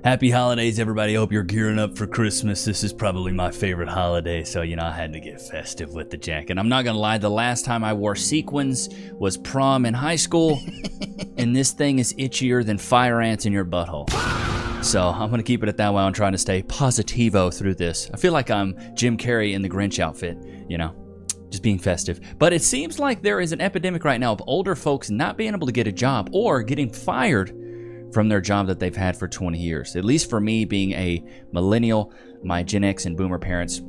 Happy holidays, everybody. Hope you're gearing up for Christmas. This is probably my favorite holiday, so, I had to get festive with the jacket. I'm not going to lie, the last time I wore sequins was prom in high school, and this thing is itchier than fire ants in your butthole. So I'm going to keep it at that while I'm trying to stay positivo through this. I feel like I'm Jim Carrey in the Grinch outfit, just being festive. But it seems like there is an epidemic right now of older folks not being able to get a job or getting fired from their job that they've had for 20 years. At least for me, being a millennial, my Gen X and Boomer parents,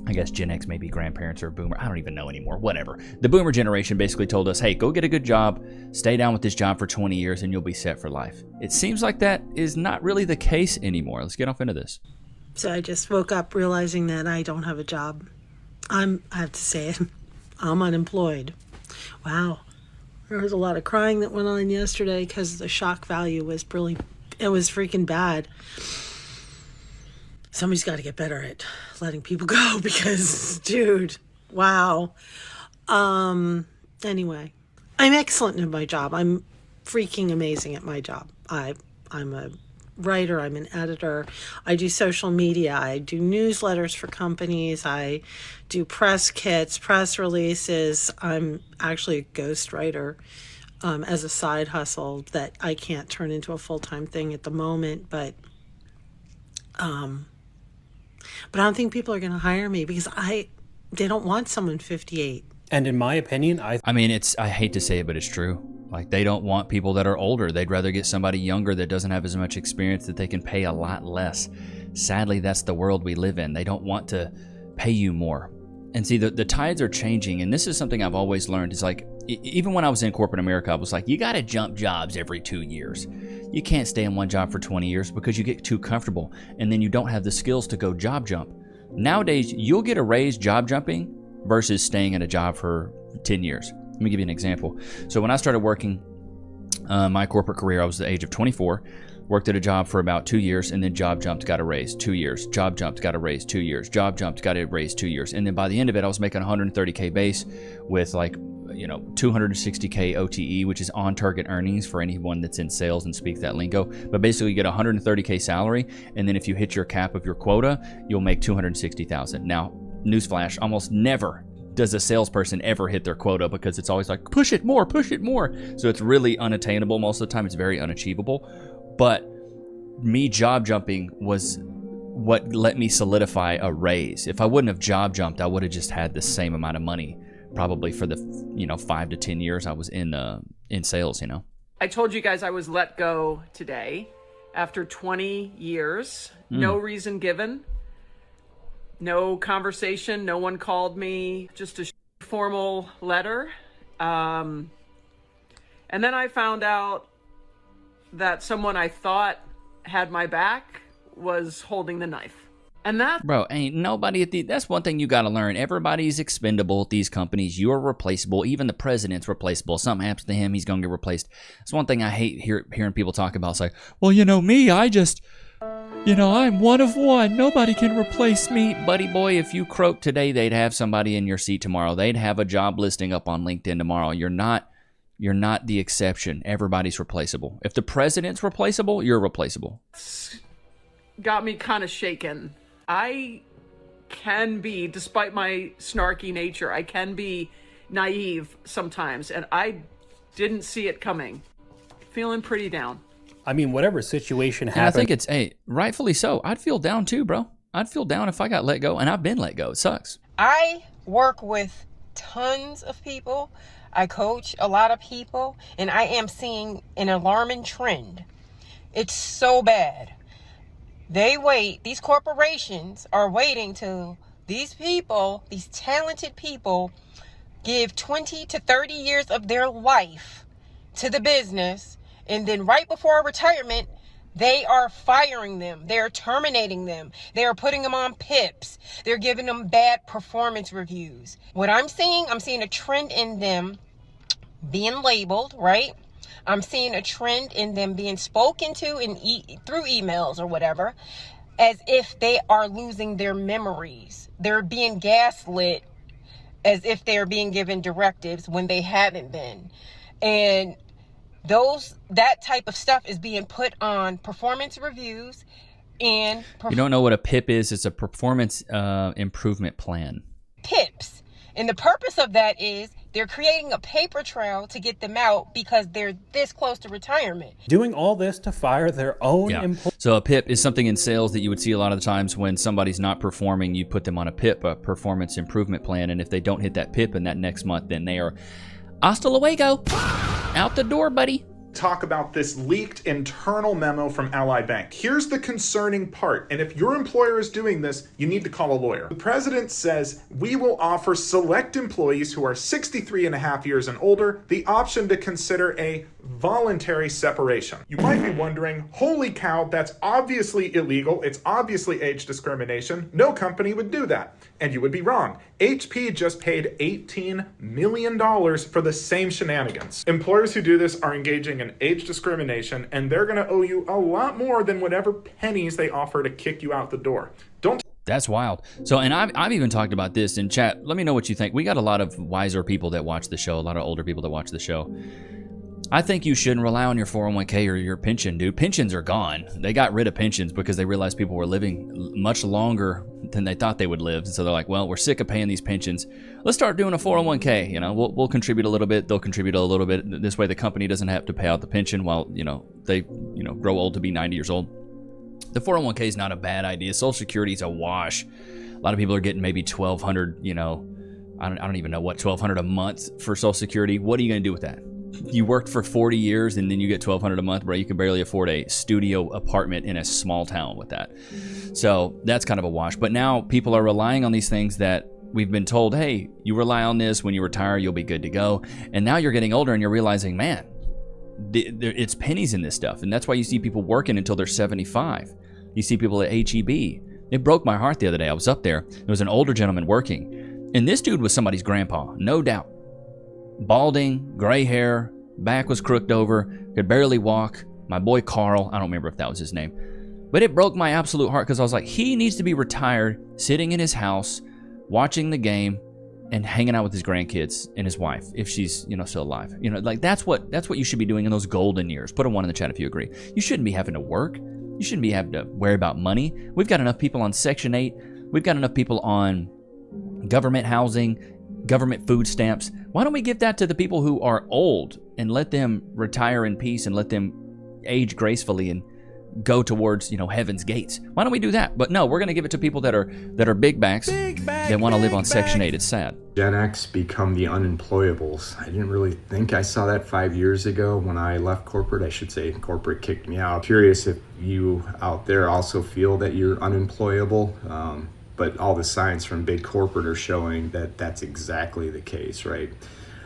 I guess Gen X may be grandparents or Boomer, I don't even know anymore, whatever. The Boomer generation basically told us, hey, go get a good job, stay down with this job for 20 years, and you'll be set for life. It seems like that is not really the case anymore. Let's get off into this. So I just woke up realizing that I don't have a job. I have to say it, I'm unemployed. Wow. There was a lot of crying that went on yesterday because the shock value was it was freaking bad. Somebody's got to get better at letting people go because, dude, wow. Anyway, I'm excellent in my job. I'm freaking amazing at my job. I'm a writer. I'm an editor. I do social media. I do newsletters for companies. I do press kits, press releases. I'm actually a ghostwriter as a side hustle that I can't turn into a full-time thing at the moment. But I don't think people are going to hire me because they don't want someone 58. And in my opinion, I hate to say it, but it's true. Like, they don't want people that are older. They'd rather get somebody younger that doesn't have as much experience that they can pay a lot less. Sadly, that's the world we live in. They don't want to pay you more. And see, the tides are changing, and this is something I've always learned. Is like, even when I was in corporate America, I was like, you got to jump jobs every 2 years. You can't stay in one job for 20 years because you get too comfortable, and then you don't have the skills to go job jump. Nowadays, you'll get a raise job jumping versus staying at a job for 10 years. Let me give you an example. So when I started working my corporate career, I was the age of 24, worked at a job for about 2 years, and then job jumped, got a raise, 2 years, job jumped, got a raise, 2 years, job jumped, got a raise, 2 years. And then by the end of it, I was making $130K base with $260K OTE, which is on target earnings for anyone that's in sales and speaks that lingo. But basically you get $130K salary, and then if you hit your cap of your quota, you'll make $260,000. Now, newsflash, almost never does a salesperson ever hit their quota because it's always like, push it more. So it's really unattainable. Most of the time it's very unachievable. But me job jumping was what let me solidify a raise. If I wouldn't have job jumped, I would have just had the same amount of money probably for the 5 to 10 years I was in sales. I told you guys I was let go today after 20 years. No reason given. No conversation, no one called me, just a formal letter. And then I found out that someone I thought had my back was holding the knife. And that... Bro, ain't nobody that's one thing you gotta learn. Everybody's expendable at these companies. You're replaceable. Even the president's replaceable. Something happens to him, he's gonna get replaced. That's one thing I hate hearing people talk about. It's like, well, me, I'm one of one. Nobody can replace me. Buddy boy, if you croak today, they'd have somebody in your seat tomorrow. They'd have a job listing up on LinkedIn tomorrow. You're not the exception. Everybody's replaceable. If the president's replaceable, you're replaceable. Got me kind of shaken. I can be, despite my snarky nature, I can be naive sometimes, and I didn't see it coming. Feeling pretty down. I mean, whatever situation happens. And I think it's, rightfully so. I'd feel down too, bro. I'd feel down if I got let go, and I've been let go. It sucks. I work with tons of people. I coach a lot of people, and I am seeing an alarming trend. It's so bad. These corporations are waiting till these people, these talented people, give 20 to 30 years of their life to the business. And then right before retirement, they are firing them. They're terminating them. They are putting them on PIPs. They're giving them bad performance reviews. What I'm seeing a trend in them being labeled, right? I'm seeing a trend in them being spoken to through emails or whatever, as if they are losing their memories. They're being gaslit as if they're being given directives when they haven't been. And That type of stuff is being put on performance reviews and You don't know what a PIP is? It's a performance improvement plan. PIPs. And the purpose of that is they're creating a paper trail to get them out because they're this close to retirement. Doing all this to fire their own employees. So a PIP is something in sales that you would see a lot of the times when somebody's not performing. You put them on a PIP, a performance improvement plan, and if they don't hit that PIP in that next month, then they are hasta luego, out the door, buddy. Talk about this leaked internal memo from Ally Bank. Here's the concerning part, and if your employer is doing this, you need to call a lawyer. The president says, we will offer select employees who are 63 and a half years and older the option to consider a voluntary separation. You might be wondering, holy cow, that's obviously illegal. It's obviously age discrimination. No company would do that. And you would be wrong. HP just paid $18 million for the same shenanigans. Employers who do this are engaging in age discrimination, and they're going to owe you a lot more than whatever pennies they offer to kick you out the door. That's wild. So, and I've even talked about this in chat. Let me know what you think. We got a lot of wiser people that watch the show, a lot of older people that watch the show. I think you shouldn't rely on your 401k or your pension, dude. Pensions are gone. They got rid of pensions because they realized people were living much longer than they thought they would live. And so they're like, well, we're sick of paying these pensions. Let's start doing a 401k. You know, we'll contribute a little bit. They'll contribute a little bit. This way the company doesn't have to pay out the pension while, they, grow old to be 90 years old. The 401k is not a bad idea. Social Security is a wash. A lot of people are getting maybe $1,200, I don't even know what, $1,200 a month for Social Security. What are you going to do with that? You worked for 40 years and then you get $1,200 a month, bro. You can barely afford a studio apartment in a small town with that. So that's kind of a wash. But now people are relying on these things that we've been told, hey, you rely on this. When you retire, you'll be good to go. And now you're getting older and you're realizing, man, it's pennies in this stuff. And that's why you see people working until they're 75. You see people at HEB. It broke my heart the other day. I was up there. There was an older gentleman working. And this dude was somebody's grandpa, no doubt. Balding, gray hair, back was crooked over, could barely walk. My boy Carl, I don't remember if that was his name. But it broke my absolute heart because I was like, he needs to be retired, sitting in his house, watching the game, and hanging out with his grandkids and his wife, if she's, still alive. Like that's what you should be doing in those golden years. Put a 1 in the chat if you agree. You shouldn't be having to work. You shouldn't be having to worry about money. We've got enough people on Section 8. We've got enough people on government housing, government food stamps. Why don't we give that to the people who are old and let them retire in peace and let them age gracefully and go towards, heaven's gates? Why don't we do that? But no, we're going to give it to people that are big bags that want to live on Section 8. It's sad. Gen X become the unemployables. I didn't really think I saw that 5 years ago when I left corporate. I should say corporate kicked me out. Curious if you out there also feel that you're unemployable. But all the signs from big corporate are showing that that's exactly the case, right?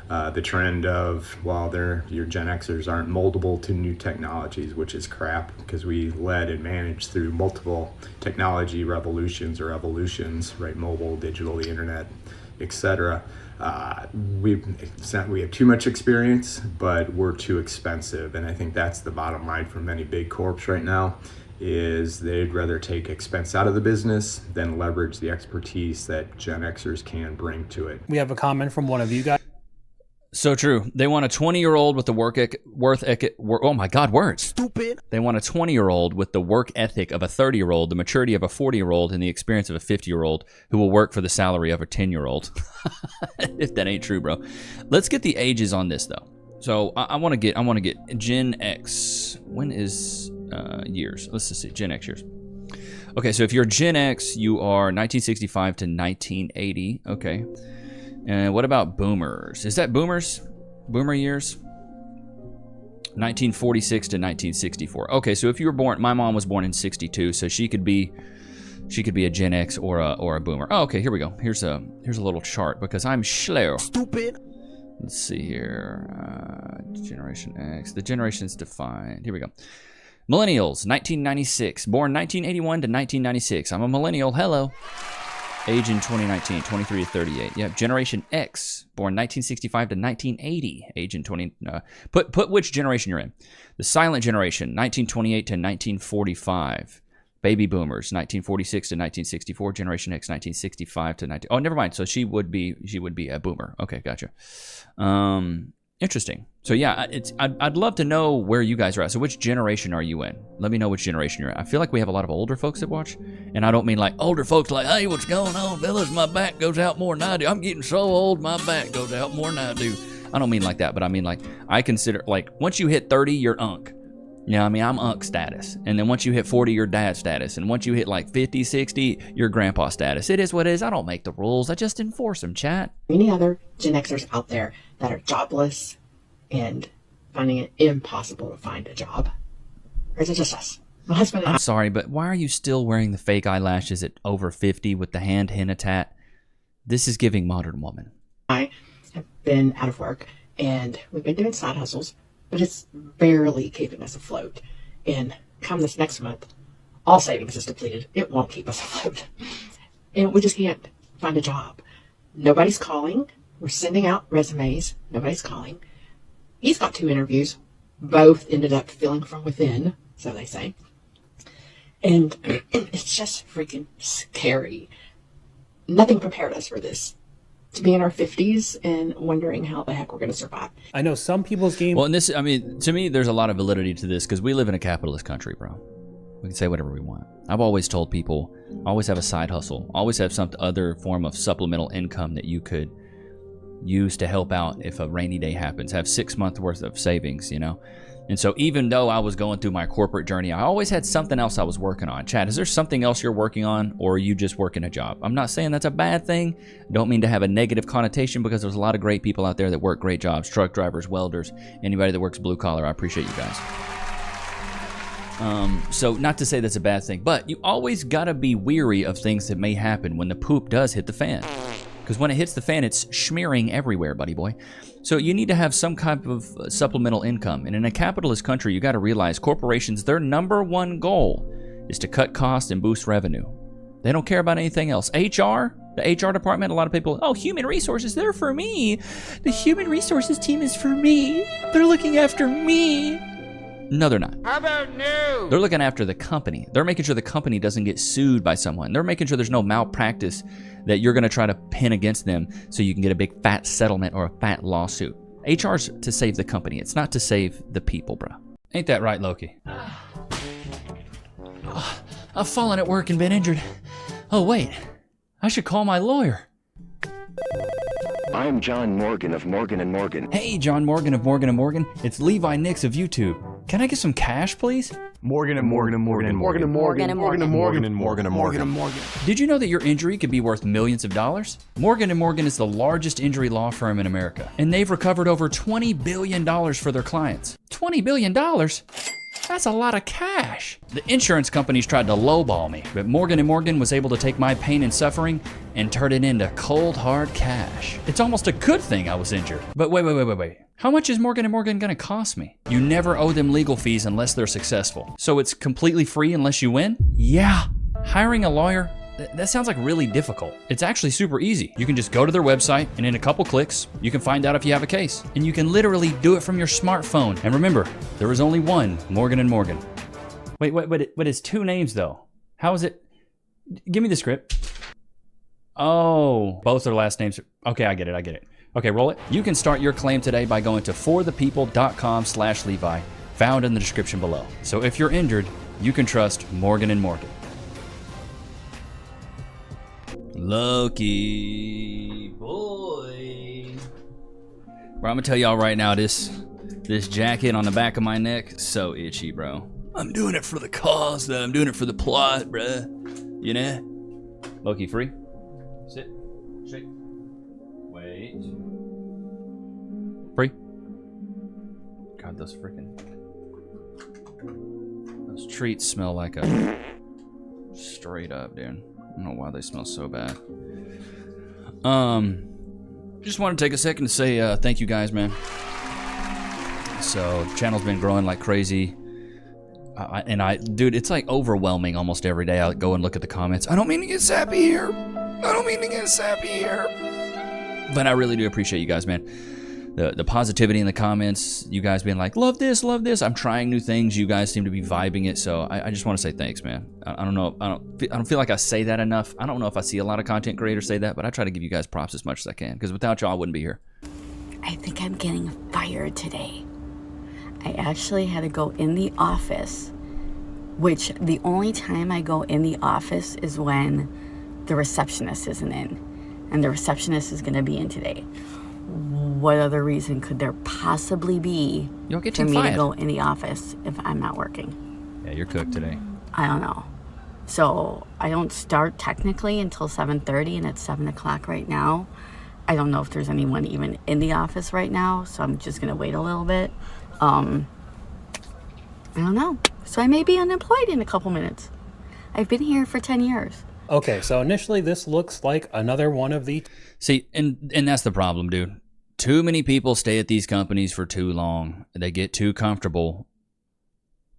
The trend of, your Gen Xers aren't moldable to new technologies, which is crap because we led and managed through multiple technology revolutions or evolutions, right? Mobile, digital, the internet, etc. We have too much experience, but we're too expensive. And I think that's the bottom line for many big corps right now. Is they'd rather take expense out of the business than leverage the expertise that Gen Xers can bring to it. We have a comment from one of you guys. So true. They want a 20-year-old with the words. Stupid. They want a 20-year-old with the work ethic of a 30-year-old, the maturity of a 40-year-old, and the experience of a 50-year-old who will work for the salary of a 10-year-old. If that ain't true, bro. Let's get the ages on this though. So I want to get Gen X. When is years? Let's just see. Gen X years. Okay, so if you're Gen X, you are 1965 to 1980. Okay. And what about boomers? Is that boomers? Boomer years? 1946 to 1964. Okay, so if you were born, my mom was born in 62, so she could be a Gen X or a boomer. Oh, okay, here we go. Here's a little chart because I'm slow. Stupid. Let's see here. Generation X. The generation's defined. Here we go. Millennials, 1996. Born 1981 to 1996. I'm a millennial. Hello. Age in 2019, 23 to 38. Yeah, Generation X. Born 1965 to 1980. Age in 20... Put which generation you're in. The silent generation, 1928 to 1945. Baby boomers, 1946 to 1964. Generation X, 1965 to 19... Oh, never mind. So she would be a boomer. Okay, gotcha. Interesting. So yeah, I'd love to know where you guys are at. So which generation are you in? Let me know which generation you're at. I feel like we have a lot of older folks that watch, and I don't mean like older folks like, hey, what's going on, fellas? My back goes out more than I do. I'm getting so old, my back goes out more than I do. I don't mean like that, but I mean like I consider like once you hit 30, you're unk. You know what I mean? I'm unk status. And then once you hit 40, you're dad status. And once you hit like 50, 60, you're grandpa status. It is what it is. I don't make the rules. I just enforce them, chat. Any other Gen Xers out there that are jobless and finding it impossible to find a job? Or is it just us? My husband and I'm sorry, but why are you still wearing the fake eyelashes at over 50 with the hand henna tat? This is giving modern woman. I have been out of work, and we've been doing side hustles, but it's barely keeping us afloat. And come this next month, all savings is depleted. It won't keep us afloat. And we just can't find a job. Nobody's calling. We're sending out resumes. Nobody's calling. He's got 2 interviews. Both ended up filling from within, so they say. And it's just freaking scary. Nothing prepared us for this. To be in our 50s and wondering how the heck we're going to survive. I know some people's game. Well, and this, I mean, to me, there's a lot of validity to this because we live in a capitalist country, bro. We can say whatever we want. I've always told people, always have a side hustle. Always have some other form of supplemental income that you could use to help out if a rainy day happens. Have 6 months worth of savings, you know? And so even though I was going through my corporate journey, I always had something else I was working on. Chad, is there something else you're working on, or are you just working a job? I'm not saying that's a bad thing. Don't mean to have a negative connotation, because there's a lot of great people out there that work great jobs. Truck drivers, welders, anybody that works blue collar. I appreciate you guys. So not to say that's a bad thing, but you always gotta be weary of things that may happen when the poop does hit the fan. Because when it hits the fan, it's smearing everywhere, buddy boy. So you need to have some kind of supplemental income. And in a capitalist country, you got to realize corporations, their number one goal is to cut costs and boost revenue. They don't care about anything else. HR, the HR department, a lot of people, oh, human resources, they're for me. The human resources team is for me. They're looking after me. No, they're not. How about no? They're looking after the company. They're making sure the company doesn't get sued by someone. They're making sure there's no malpractice that you're going to try to pin against them so you can get a big fat settlement or a fat lawsuit. HR's to save the company. It's not to save the people, bro. Ain't that right, Loki? I've fallen at work and been injured. Oh, wait. I should call my lawyer. I'm John Morgan of Morgan & Morgan. Hey, John Morgan of Morgan & Morgan. It's Levi Nichs of YouTube. Can I get some cash, please? Morgan & Morgan & Morgan & Morgan & Morgan & Morgan & Morgan & Morgan & Morgan & Morgan. Did you know that your injury could be worth millions of dollars? Morgan & Morgan is the largest injury law firm in America, and they've recovered over $20 billion for their clients. $20 billion? That's a lot of cash. The insurance companies tried to lowball me, but Morgan & Morgan was able to take my pain and suffering and turn it into cold, hard cash. It's almost a good thing I was injured. But wait. How much is Morgan & Morgan gonna cost me? You never owe them legal fees unless they're successful. So it's completely free unless you win? Yeah. Hiring a lawyer, that sounds like really difficult. It's actually super easy. You can just go to their website, and in a couple clicks, you can find out if you have a case. And you can literally do it from your smartphone. And remember, there is only one Morgan & Morgan. Wait, but it's 2 names though. How is it? Give me the script. Oh, both their last names. Okay, I get it. Okay, roll it. You can start your claim today by going to forthepeople.com/Levi, found in the description below. So if you're injured, you can trust Morgan & Morgan. Loki boy. Bro, I'm gonna tell y'all right now, this jacket on the back of my neck is so itchy, bro. I'm doing it for the cause, though. I'm doing it for the plot, bruh. You know? Loki, free. Sit. Shake. Wait. Free. God, those treats smell like a straight up, dude. I don't know why they smell so bad. Just want to take a second to say thank you guys, man. So the channel's been growing like crazy. Dude, it's like overwhelming almost every day. I go and look at the comments. I don't mean to get sappy here. But I really do appreciate you guys, man. The positivity in the comments, you guys being like, love this. I'm trying new things. You guys seem to be vibing it. So I just want to say thanks, man. I don't know. I don't feel like I say that enough. I don't know if I see a lot of content creators say that, but I try to give you guys props as much as I can, because without y'all, I wouldn't be here. I think I'm getting fired today. I actually had to go in the office, which the only time I go in the office is when the receptionist isn't in. And the receptionist is going to be in today. What other reason could there possibly be for me to go in the office if I'm not working? Yeah, you're cooked today. I don't know. So I don't start technically until 7:30, and it's 7 o'clock right now. I don't know if there's anyone even in the office right now, so I'm just going to wait a little bit. I don't know. So I may be unemployed in a couple minutes. I've been here for 10 years. Okay, so initially this looks like another one of the... See, and that's the problem, dude. Too many people stay at these companies for too long. They get too comfortable,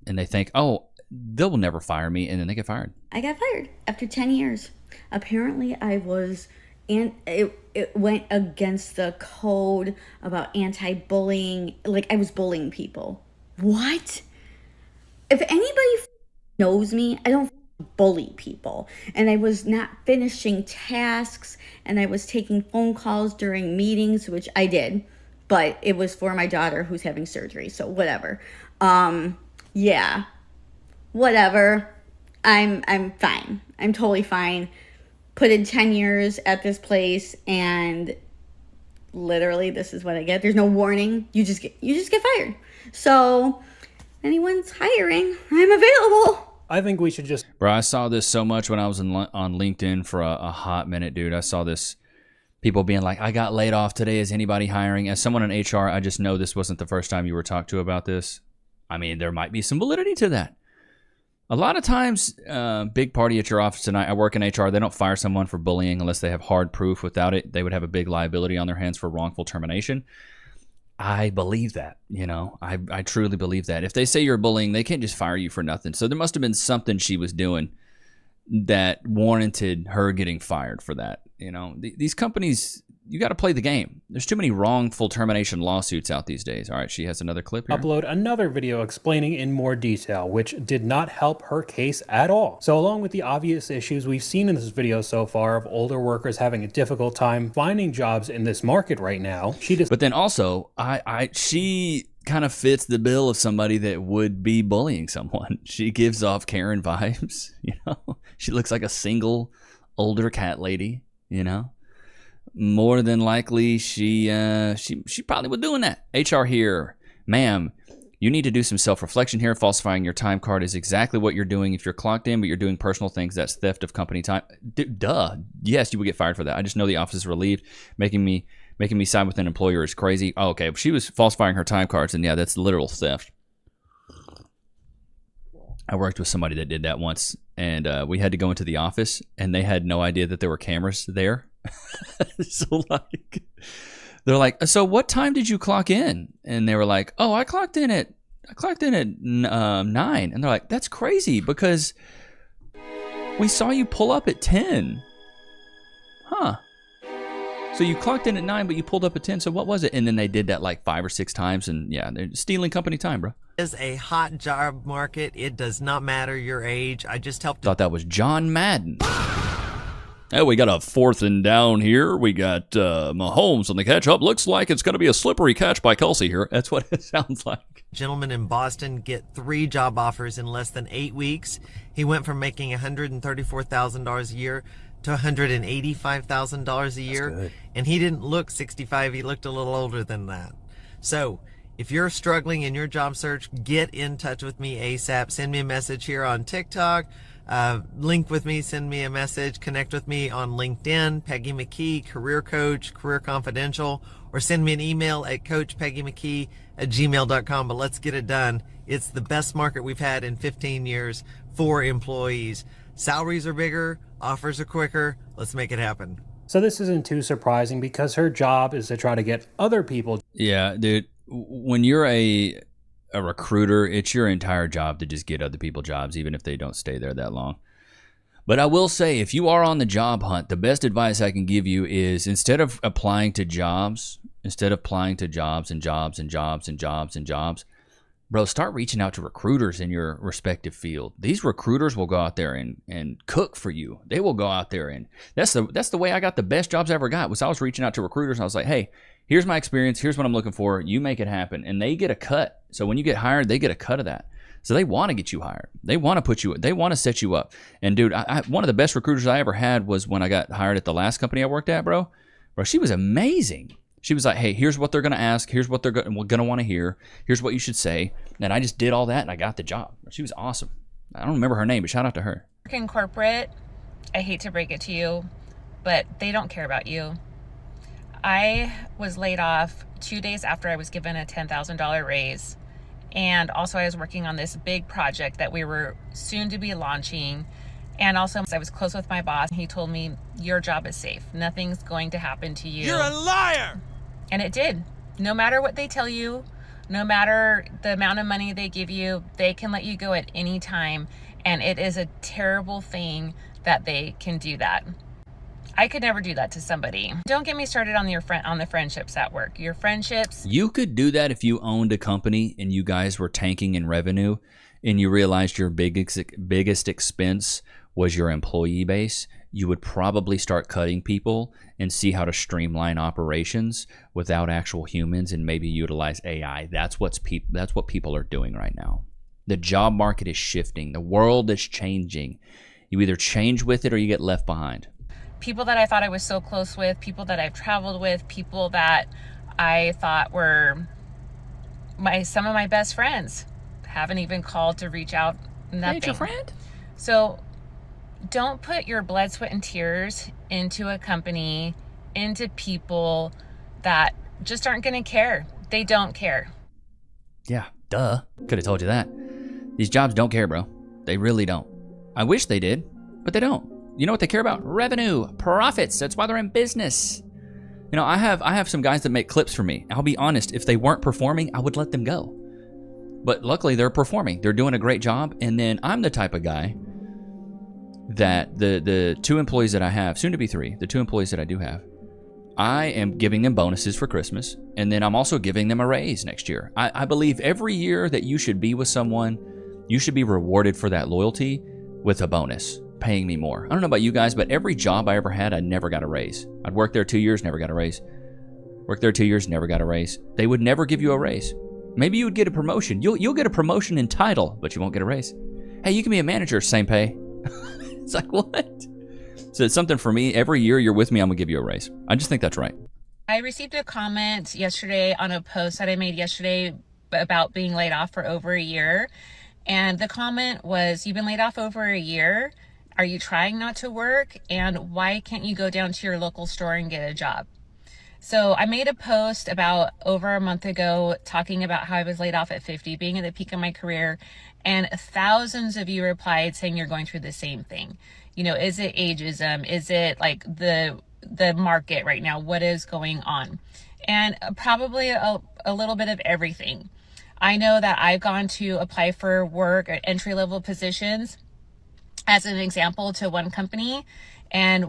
and they think, oh, they'll never fire me, and then they get fired. I got fired after 10 years. Apparently I was... And it went against the code about anti-bullying. Like, I was bullying people. What? If anybody knows me, I don't bully people. And I was not finishing tasks, and I was taking phone calls during meetings, which I did. But it was for my daughter who's having surgery, so whatever. Yeah. Whatever. I'm fine. I'm totally fine. Put in 10 years at this place, and literally this is what I get. There's no warning. You just get fired. So anyone's hiring, I'm available. I think we should just... Bro, I saw this so much when I was on LinkedIn for a hot minute, dude. I saw this, people being like, I got laid off today. Is anybody hiring? As someone in HR, I just know this wasn't the first time you were talked to about this. I mean, there might be some validity to that. A lot of times, big party at your office tonight, I work in HR, they don't fire someone for bullying unless they have hard proof. Without it, they would have a big liability on their hands for wrongful termination. I believe that, you know, I truly believe that. If they say you're bullying, they can't just fire you for nothing. So there must have been something she was doing that warranted her getting fired for that. You know, these companies, you got to play the game. There's too many wrongful termination lawsuits out these days. All right, she has another clip here. Upload another video explaining in more detail, which did not help her case at all. So along with the obvious issues we've seen in this video so far of older workers having a difficult time finding jobs in this market right now, But then also, she kind of fits the bill of somebody that would be bullying someone. She gives off Karen vibes, you know? She looks like a single older cat lady, you know? More than likely, she probably was doing that. HR here, ma'am, you need to do some self-reflection here. Falsifying your time card is exactly what you're doing. If you're clocked in, but you're doing personal things, that's theft of company time. Duh. Yes, you would get fired for that. I just know the office is relieved. Making me side with an employer is crazy. Oh, okay. She was falsifying her time cards, and yeah, that's literal theft. I worked with somebody that did that once, and we had to go into the office, and they had no idea that there were cameras there. So they're like, so what time did you clock in? And they were like, oh, I clocked in at 9. And they're like, that's crazy because we saw you pull up at 10. Huh. So you clocked in at 9, but you pulled up at 10. So what was it? And then they did that like 5 or 6 times. And yeah, they're stealing company time, bro. Is a hot job market. It does not matter your age. I just helped. Thought that was John Madden. Oh, we got a 4th and down here. We got Mahomes on the catch up. Looks like it's going to be a slippery catch by Kelsey here. That's what it sounds like. Gentleman in Boston get 3 job offers in less than 8 weeks. He went from making $134,000 a year to $185,000 a year. And he didn't look 65. He looked a little older than that. So if you're struggling in your job search, get in touch with me ASAP. Send me a message here on TikTok. Link with me, send me a message, connect with me on LinkedIn, Peggy McKee, Career Coach, Career Confidential, or send me an email at coachpeggymckee@gmail.com. But let's get it done. It's the best market we've had in 15 years for employees. Salaries are bigger, offers are quicker. Let's make it happen. So this isn't too surprising because her job is to try to get other people. Yeah, dude. When you're a recruiter, it's your entire job to just get other people jobs, even if they don't stay there that long. But I will say, if you are on the job hunt, the best advice I can give you is instead of applying to jobs and jobs, Bro, start reaching out to recruiters in your respective field. These recruiters will go out there and cook for you. They will go out there, and that's the way I got the best jobs I ever got, was I was reaching out to recruiters and I was like, hey, here's my experience, here's what I'm looking for, you make it happen. And they get a cut. So when you get hired, they get a cut of that. So they want to get you hired. They want to put you, they want to set you up. And dude, one of the best recruiters I ever had was when I got hired at the last company I worked at, bro. Bro, she was amazing. She was like, hey, here's what they're going to ask. Here's what they're going to want to hear. Here's what you should say. And I just did all that and I got the job. She was awesome. I don't remember her name, but shout out to her. In corporate, I hate to break it to you, but they don't care about you. I was laid off 2 days after I was given a $10,000 raise. And also I was working on this big project that we were soon to be launching. And also I was close with my boss. He told me, your job is safe. Nothing's going to happen to you. You're a liar! And it did. No matter what they tell you, no matter the amount of money they give you, they can let you go at any time. And it is a terrible thing that they can do that. I could never do that to somebody. Don't get me started on the friendships at work. Your friendships. You could do that if you owned a company and you guys were tanking in revenue and you realized your biggest expense was your employee base. You would probably start cutting people and see how to streamline operations without actual humans and maybe utilize AI. That's what people are doing right now. The job market is shifting. The world is changing. You either change with it or you get left behind. People that I thought I was so close with, people that I've traveled with, people that I thought were some of my best friends haven't even called to reach out. Nothing. Ain't your friend? So don't put your blood, sweat, and tears into a company, into people that just aren't going to care. They don't care. Yeah, duh. Could have told you that. These jobs don't care, bro. They really don't. I wish they did, but they don't. You know what they care about? Revenue, profits. That's why they're in business. You know, I have some guys that make clips for me. I'll be honest, if they weren't performing, I would let them go. But luckily they're performing. They're doing a great job. And then I'm the type of guy that the 2 employees that I have, soon to be 3, the 2 employees that I do have, I am giving them bonuses for Christmas. And then I'm also giving them a raise next year. I believe every year that you should be with someone, you should be rewarded for that loyalty with a bonus, paying me more. I don't know about you guys, but every job I ever had, I never got a raise. I'd work there 2 years, never got a raise. Work there 2 years, never got a raise. They would never give you a raise. Maybe you would get a promotion. You'll get a promotion in title, but you won't get a raise. Hey, you can be a manager, same pay. It's like, what? So it's something for me. Every year you're with me, I'm gonna give you a raise. I just think that's right. I received a comment yesterday on a post that I made yesterday about being laid off for over a year. And the comment was, you've been laid off over a year. Are you trying not to work? And why can't you go down to your local store and get a job? So I made a post about over a month ago talking about how I was laid off at 50, being at the peak of my career. And thousands of you replied saying you're going through the same thing. You know, is it ageism? Is it like the market right now? What is going on? And probably a little bit of everything. I know that I've gone to apply for work at entry-level positions as an example to one company. And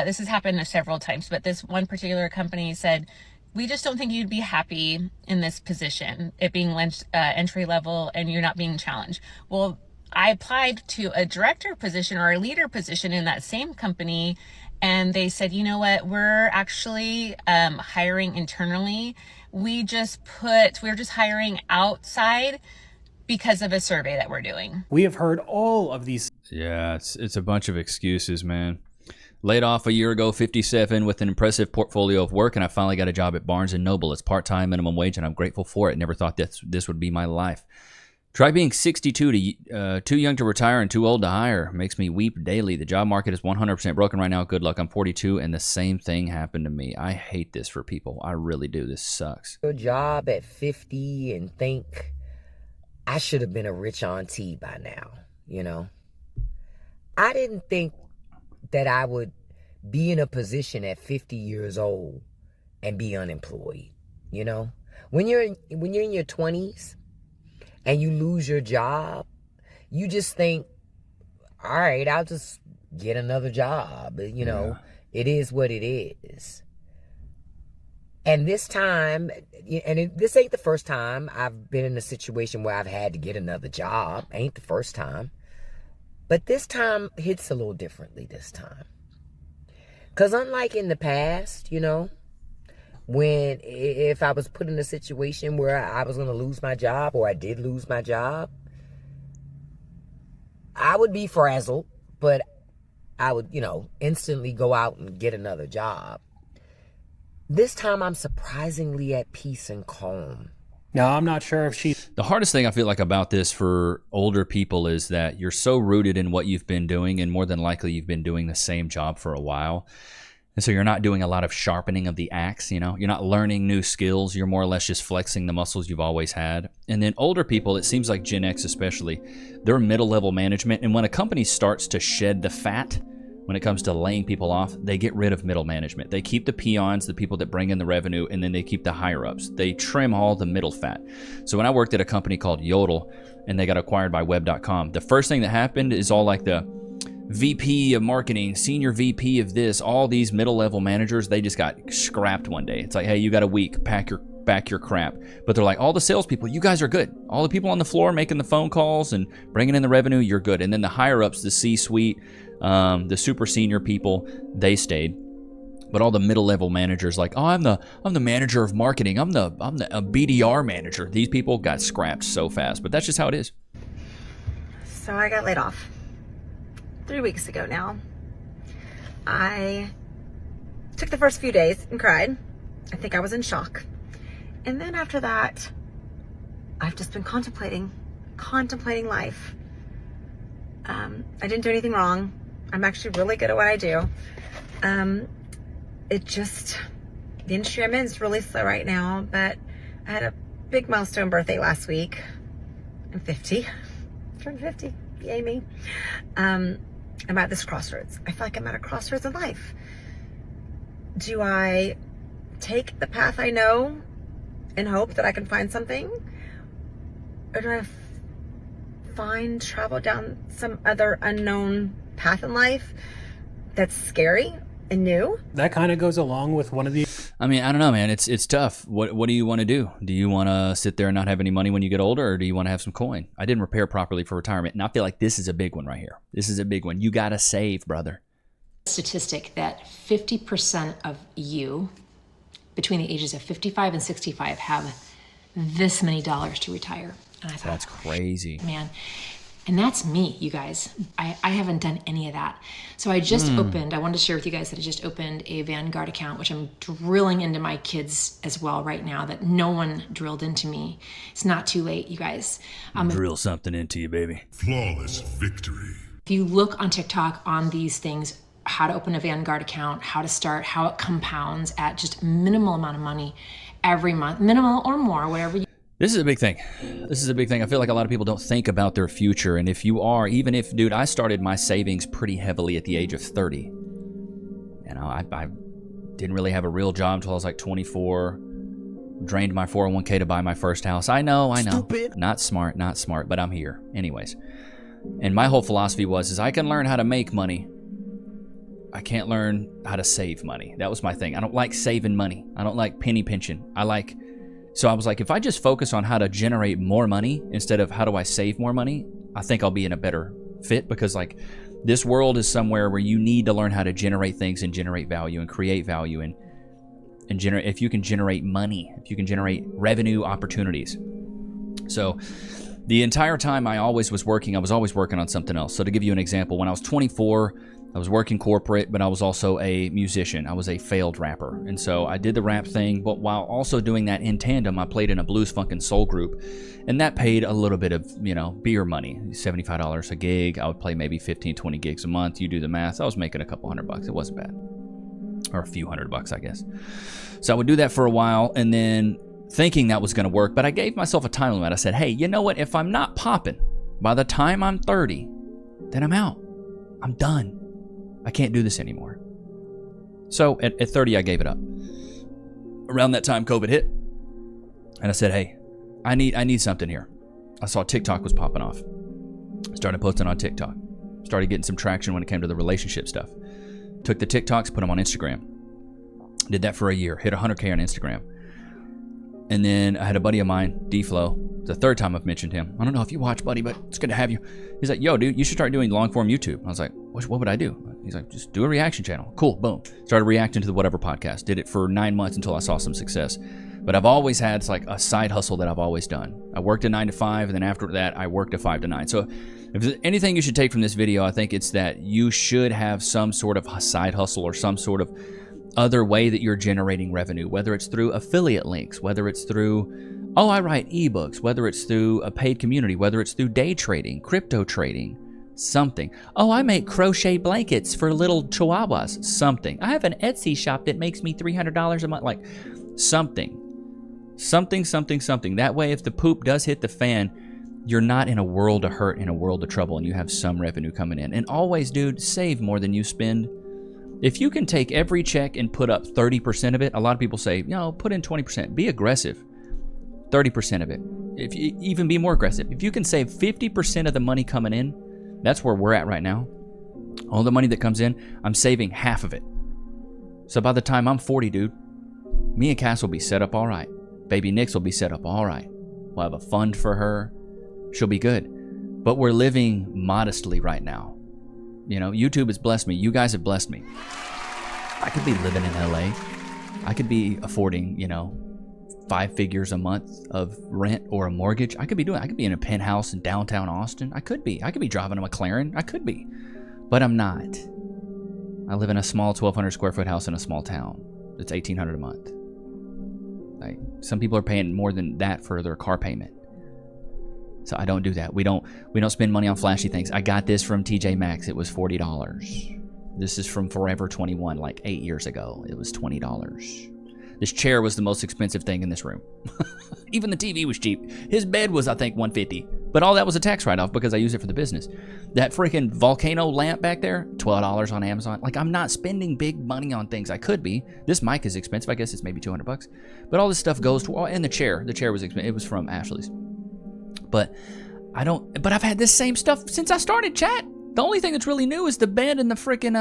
this has happened several times, but this one particular company said, we just don't think you'd be happy in this position, it being entry level and you're not being challenged. Well, I applied to a director position or a leader position in that same company, and they said, you know what, we're actually hiring internally. We're just hiring outside because of a survey that we're doing. We have heard all of these. Yeah, it's a bunch of excuses, man. Laid off a year ago, 57, with an impressive portfolio of work, and I finally got a job at Barnes & Noble. It's part-time, minimum wage, and I'm grateful for it. Never thought this would be my life. Try being 62, too young to retire and too old to hire. Makes me weep daily. The job market is 100% broken right now. Good luck. I'm 42, and the same thing happened to me. I hate this for people. I really do. This sucks. Your job at 50 and think, I should have been a rich auntie by now, you know? I didn't think that I would be in a position at 50 years old and be unemployed, you know? When you're in your 20s and you lose your job, you just think, all right, I'll just get another job. You know, It is what it is. And this time, this ain't the first time I've been in a situation where I've had to get another job. Ain't the first time. But this time hits a little differently this time. Because unlike in the past, you know, when if I was put in a situation where I was going to lose my job, or I did lose my job, I would be frazzled, but I would, you know, instantly go out and get another job. This time I'm surprisingly at peace and calm. Now, I'm not sure if she... The hardest thing I feel like about this for older people is that you're so rooted in what you've been doing, and more than likely you've been doing the same job for a while. And so you're not doing a lot of sharpening of the axe, you know? You're not learning new skills. You're more or less just flexing the muscles you've always had. And then older people, it seems like Gen X especially, they're middle-level management. And when a company starts to shed the fat, when it comes to laying people off, they get rid of middle management. They keep the peons, the people that bring in the revenue, and then they keep the higher-ups. They trim all the middle fat. So when I worked at a company called Yodel, and they got acquired by Web.com, the first thing that happened is all like the VP of marketing, senior VP of this, all these middle-level managers, they just got scrapped one day. It's like, hey, you got a week, back your crap. But they're like, all the salespeople, you guys are good. All the people on the floor making the phone calls and bringing in the revenue, you're good. And then the higher-ups, the C-suite, the super senior people, they stayed. But all the middle-level managers, like, oh, I'm the manager of marketing. I'm a BDR manager. These people got scrapped so fast. But that's just how it is. So I got laid off 3 weeks ago now. I took the first few days and cried. I think I was in shock. And then after that, I've just been contemplating life. I didn't do anything wrong. I'm actually really good at what I do. The industry I'm in is really slow right now, but I had a big milestone birthday last week. I'm 50. Turned 50. Yay me. I'm at this crossroads. I feel like I'm at a crossroads in life. Do I take the path I know and hope that I can find something? Or do I travel down some other unknown path in life that's scary and new? That kind of goes along with one of the... I mean, I don't know, man. It's tough. What do you want to do? Do you want to sit there and not have any money when you get older, or do you want to have some coin? I didn't prepare properly for retirement, and I feel like this is a big one right here. This is a big one. You got to save, brother. Statistic that 50% of you between the ages of 55 and 65 have this many dollars to retire. And I thought, that's crazy, man. And that's me, you guys. I haven't done any of that. So I just opened, I wanted to share with you guys that I just opened a Vanguard account, which I'm drilling into my kids as well right now, that no one drilled into me. It's not too late, you guys. Drill something into you, baby. Flawless victory. If you look on TikTok on these things, how to open a Vanguard account, how to start, how it compounds at just minimal amount of money every month, minimal or more, whatever you... This is a big thing. This is a big thing. I feel like a lot of people don't think about their future. And if you are, even if, dude, I started my savings pretty heavily at the age of 30. You know, I didn't really have a real job until I was like 24. Drained my 401k to buy my first house. I know. Stupid. Not smart, but I'm here. Anyways. And my whole philosophy is I can learn how to make money. I can't learn how to save money. That was my thing. I don't like saving money. I don't like penny pinching. So I was like, if I just focus on how to generate more money instead of how do I save more money, I think I'll be in a better fit, because like this world is somewhere where you need to learn how to generate things and generate value and create value and generate, if you can generate money, if you can generate revenue opportunities. So the entire time I was always working on something else. So to give you an example, when I was 24, I was working corporate, but I was also a musician. I was a failed rapper. And so I did the rap thing, but while also doing that in tandem, I played in a blues, funk, and soul group. And that paid a little bit of, beer money, $75 a gig. I would play maybe 15, 20 gigs a month. You do the math. I was making a couple $100. It wasn't bad. Or a few $100, I guess. So I would do that for a while, and then thinking that was going to work, but I gave myself a time limit. I said, hey, you know what? If I'm not popping by the time I'm 30, then I'm out. I'm done. I can't do this anymore. So at 30, I gave it up. Around that time, COVID hit. And I said, hey, I need something here. I saw TikTok was popping off. Started posting on TikTok. Started getting some traction when it came to the relationship stuff. Took the TikToks, put them on Instagram. Did that for a year. Hit 100K on Instagram. And then I had a buddy of mine, D-Flow. It's the third time I've mentioned him. I don't know if you watch, buddy, but it's good to have you. He's like, yo, dude, you should start doing long-form YouTube. I was like, what would I do? He's like, just do a reaction channel. Cool, boom. Started reacting to the Whatever podcast. Did it for 9 months until I saw some success. But I've always had, it's like a side hustle that I've always done. I worked a 9 to 5, and then after that, I worked a 5 to 9. So if there's anything you should take from this video, I think it's that you should have some sort of side hustle or some sort of other way that you're generating revenue, whether it's through affiliate links, whether it's through, oh, I write ebooks, whether it's through a paid community, whether it's through day trading, crypto trading, something. Oh, I make crochet blankets for little chihuahuas, something. I have an Etsy shop that makes me $300 a month, like something. That way, if the poop does hit the fan, you're not in a world of hurt, in a world of trouble, and you have some revenue coming in. And always, dude, save more than you spend. If you can take every check and put up 30% of it, a lot of people say, put in 20%. Be aggressive. 30% of it. If you even be more aggressive. If you can save 50% of the money coming in, that's where we're at right now. All the money that comes in, I'm saving half of it. So by the time I'm 40, dude, me and Cass will be set up all right. Baby Nichs will be set up all right. We'll have a fund for her. She'll be good. But we're living modestly right now. YouTube has blessed me. You guys have blessed me. I could be living in LA. I could be affording, 5 figures a month of rent or a mortgage. I could be in a penthouse in downtown Austin. I could be driving a McLaren. I could be. But I'm not. I live in a small 1,200 square foot house in a small town. It's $1,800 a month. Like, some people are paying more than that for their car payment. So I don't do that. We don't spend money on flashy things. I got this from TJ Maxx. It was $40. This is from Forever 21, like 8 years ago. It was $20. This chair was the most expensive thing in this room. Even the TV was cheap. His bed was, I think, $150. But all that was a tax write-off because I use it for the business. That freaking volcano lamp back there, $12 on Amazon. Like, I'm not spending big money on things. I could be. This mic is expensive. I guess it's maybe $200. But all this stuff goes to, and the chair. The chair was expensive. It was from Ashley's. But I've had this same stuff since I started, chat. The only thing that's really new is the bed and the freaking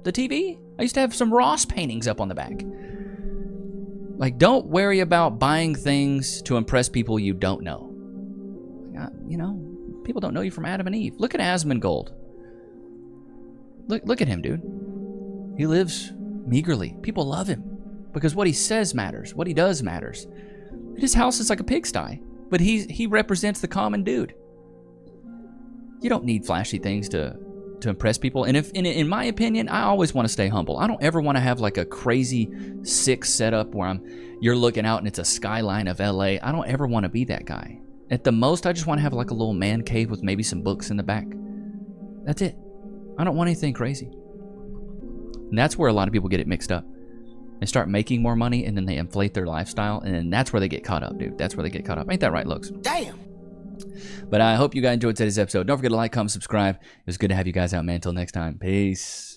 the TV. I used to have some Ross paintings up on the back. Like, don't worry about buying things to impress people you don't know. People don't know you from Adam and Eve. Look at Asmongold. Look at him, dude. He lives meagerly. People love him because what he says matters. What he does matters. His house is like a pigsty. But he represents the common dude. You don't need flashy things to impress people. And in my opinion, I always want to stay humble. I don't ever want to have like a crazy sick setup where you're looking out and it's a skyline of LA. I don't ever want to be that guy. At the most, I just want to have like a little man cave with maybe some books in the back. That's it. I don't want anything crazy. And that's where a lot of people get it mixed up. They start making more money and then they inflate their lifestyle, and then that's where they get caught up, dude. That's where they get caught up. Ain't that right, Looks? Damn. But I hope you guys enjoyed today's episode. Don't forget to like, comment, subscribe. It was good to have you guys out, man. Until next time. Peace.